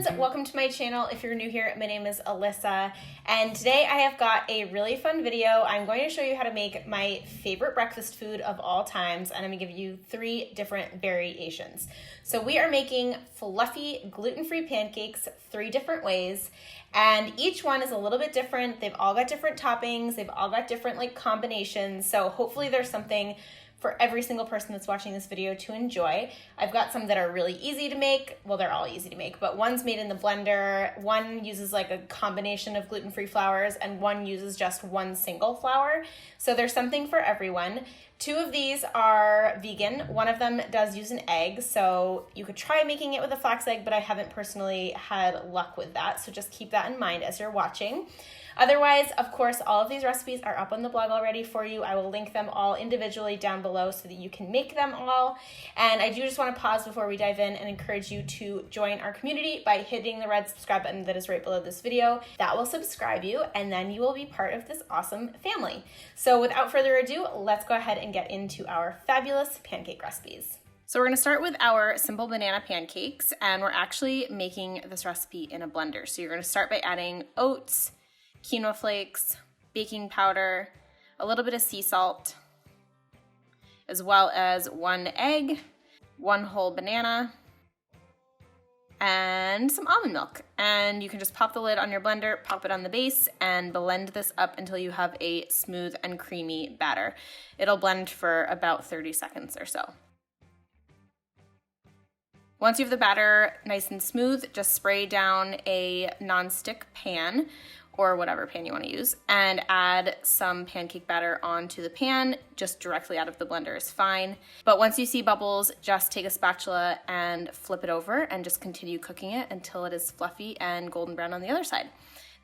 friends, welcome to my channel. If you're new here, my name is Alyssa, and today I have got a really fun video. I'm going to show you how to make my favorite breakfast food of all times, and I'm gonna give you 3 different variations. So we are making fluffy gluten-free pancakes 3 different ways, and each one is a little bit different. They've all got different toppings, they've all got different combinations, so hopefully there's something for every single person that's watching this video to enjoy. I've got some that are really easy to make. Well, they're all easy to make, but one's made in the blender, one uses a combination of gluten-free flours, and one uses just one single flour. So there's something for everyone. 2 of these are vegan. One of them does use an egg, so you could try making it with a flax egg, but I haven't personally had luck with that, so just keep that in mind as you're watching. Otherwise, of course, all of these recipes are up on the blog already for you. I will link them all individually down below so that you can make them all. And I do just want to pause before we dive in and encourage you to join our community by hitting the red subscribe button that is right below this video. That will subscribe you, and then you will be part of this awesome family. So without further ado, let's go ahead and get into our fabulous pancake recipes. So we're gonna start with our simple banana pancakes, and we're actually making this recipe in a blender. So you're gonna start by adding oats, quinoa flakes, baking powder, a little bit of sea salt, as well as 1 egg, 1 whole banana, and some almond milk. And you can just pop the lid on your blender, pop it on the base, and blend this up until you have a smooth and creamy batter. It'll blend for about 30 seconds or so. Once you have the batter nice and smooth, just spray down a nonstick pan or whatever pan you want to use, and add some pancake batter onto the pan. Just directly out of the blender is fine. But once you see bubbles, just take a spatula and flip it over and just continue cooking it until it is fluffy and golden brown on the other side.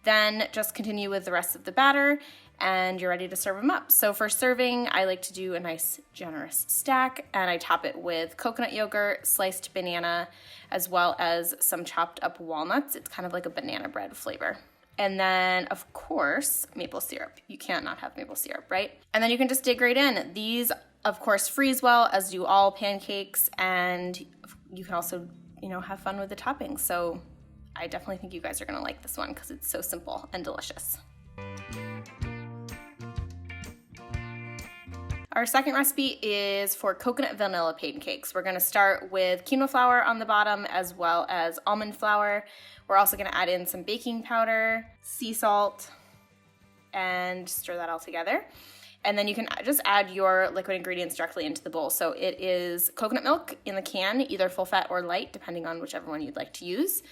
Then just continue with the rest of the batter and you're ready to serve them up. So for serving, I like to do a nice generous stack, and I top it with coconut yogurt, sliced banana, as well as some chopped up walnuts. It's kind of like a banana bread flavor. And then, of course, maple syrup. You can't not have maple syrup, right? And then you can just dig right in. These, of course, freeze well, as do all pancakes, and you can also, have fun with the toppings. So I definitely think you guys are gonna like this one because it's so simple and delicious. Our second recipe is for coconut vanilla pancakes. We're gonna start with quinoa flour on the bottom as well as almond flour. We're also gonna add in some baking powder, sea salt, and stir that all together. And then you can just add your liquid ingredients directly into the bowl. So it is coconut milk in the can, either full fat or light, depending on whichever one you'd like to use,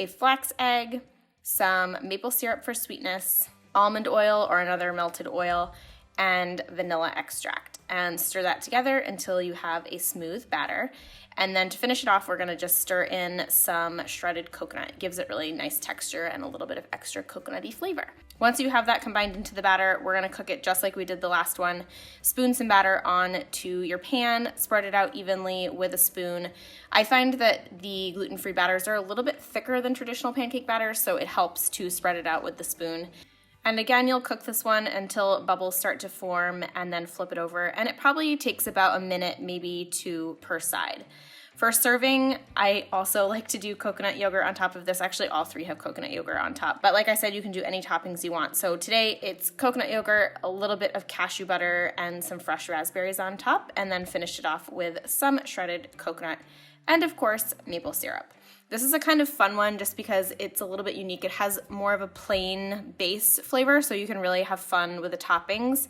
a flax egg, some maple syrup for sweetness, almond oil or another melted oil, and vanilla extract, and stir that together until you have a smooth batter. And then to finish it off, we're gonna just stir in some shredded coconut. It gives it really nice texture and a little bit of extra coconutty flavor. Once you have that combined into the batter, we're gonna cook it just like we did the last one. Spoon some batter onto your pan, spread it out evenly with a spoon. I find that the gluten-free batters are a little bit thicker than traditional pancake batters, so it helps to spread it out with the spoon. And again, you'll cook this one until bubbles start to form and then flip it over. And it probably takes about a minute, maybe 2 per side. For serving, I also like to do coconut yogurt on top of this. Actually, all 3 have coconut yogurt on top. But like I said, you can do any toppings you want. So today it's coconut yogurt, a little bit of cashew butter, and some fresh raspberries on top, and then finish it off with some shredded coconut and, of course, maple syrup. This is a kind of fun one just because it's a little bit unique. It has more of a plain base flavor, so you can really have fun with the toppings.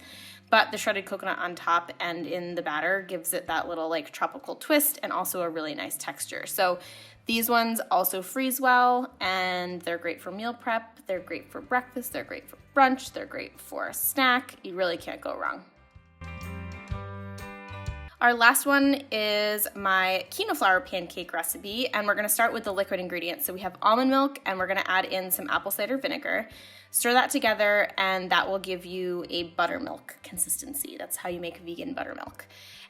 But the shredded coconut on top and in the batter gives it that little tropical twist and also a really nice texture. So these ones also freeze well, and they're great for meal prep. They're great for breakfast. They're great for brunch. They're great for a snack. You really can't go wrong. Our last one is my quinoa flour pancake recipe, and we're gonna start with the liquid ingredients. So we have almond milk, and we're gonna add in some apple cider vinegar. Stir that together, and that will give you a buttermilk consistency. That's how you make vegan buttermilk.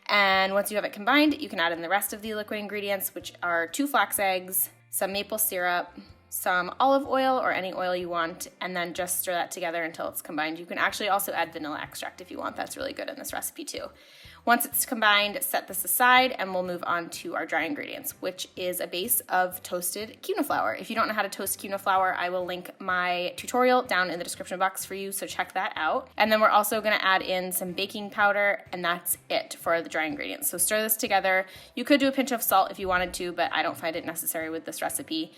And once you have it combined, you can add in the rest of the liquid ingredients, which are 2 flax eggs, some maple syrup, some olive oil or any oil you want, and then just stir that together until it's combined. You can actually also add vanilla extract if you want. That's really good in this recipe too. Once it's combined, set this aside and we'll move on to our dry ingredients, which is a base of toasted quinoa flour. If you don't know how to toast quinoa flour, I will link my tutorial down in the description box for you, so check that out. And then we're also gonna add in some baking powder, and that's it for the dry ingredients. So stir this together. You could do a pinch of salt if you wanted to, but I don't find it necessary with this recipe.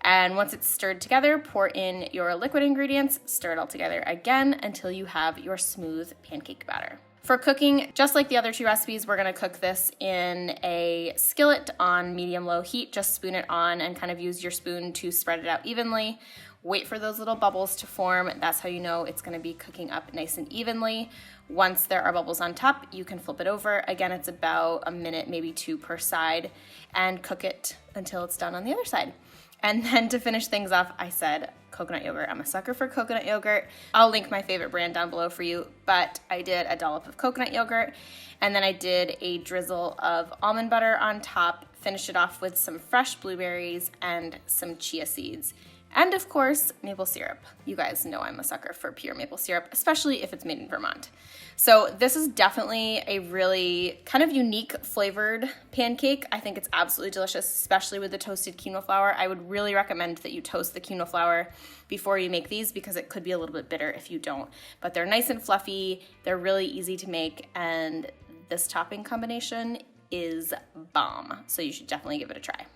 And once it's stirred together, pour in your liquid ingredients, stir it all together again until you have your smooth pancake batter. For cooking, just like the other two recipes, we're gonna cook this in a skillet on medium-low heat. Just spoon it on and kind of use your spoon to spread it out evenly. Wait for those little bubbles to form. That's how you know it's gonna be cooking up nice and evenly. Once there are bubbles on top, you can flip it over. Again, it's about a minute, maybe 2 per side, and cook it until it's done on the other side. And then to finish things off, I said coconut yogurt. I'm a sucker for coconut yogurt. I'll link my favorite brand down below for you, but I did a dollop of coconut yogurt, and then I did a drizzle of almond butter on top, finished it off with some fresh blueberries and some chia seeds. And of course, maple syrup. You guys know I'm a sucker for pure maple syrup, especially if it's made in Vermont. So this is definitely a really kind of unique flavored pancake. I think it's absolutely delicious, especially with the toasted quinoa flour. I would really recommend that you toast the quinoa flour before you make these because it could be a little bit bitter if you don't. But they're nice and fluffy, they're really easy to make, and this topping combination is bomb. So you should definitely give it a try.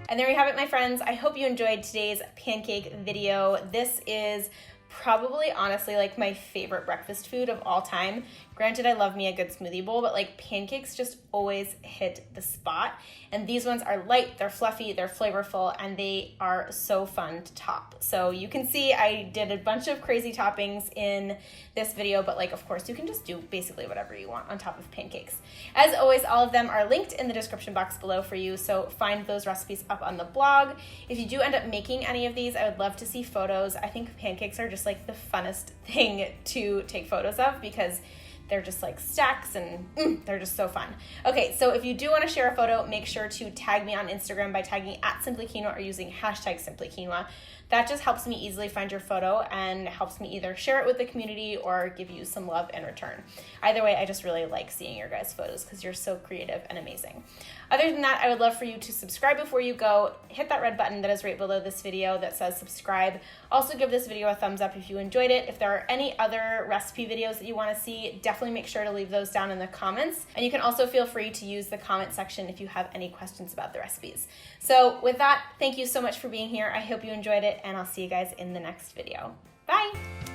And there you have it, my friends. I hope you enjoyed today's pancake video. This is probably, honestly, like my favorite breakfast food of all time. Granted, I love me a good smoothie bowl, but like pancakes just always hit the spot. And these ones are light, they're fluffy, they're flavorful, and they are so fun to top. So you can see I did a bunch of crazy toppings in this video, but like, of course, you can just do basically whatever you want on top of pancakes. As always, all of them are linked in the description box below for you, so find those recipes up on the blog. If you do end up making any of these, I would love to see photos. I think pancakes are just like the funnest thing to take photos of because they're just like stacks and they're just so fun. Okay, so if you do want to share a photo, make sure to tag me on Instagram by tagging @SimplyQuinoa or using #SimplyQuinoa. That just helps me easily find your photo and helps me either share it with the community or give you some love in return. Either way, I just really like seeing your guys' photos because you're so creative and amazing. Other than that, I would love for you to subscribe before you go. Hit that red button that is right below this video that says subscribe. Also give this video a thumbs up if you enjoyed it. If there are any other recipe videos that you want to see, definitely make sure to leave those down in the comments. And you can also feel free to use the comment section if you have any questions about the recipes. So with that, thank you so much for being here. I hope you enjoyed it, and I'll see you guys in the next video. Bye!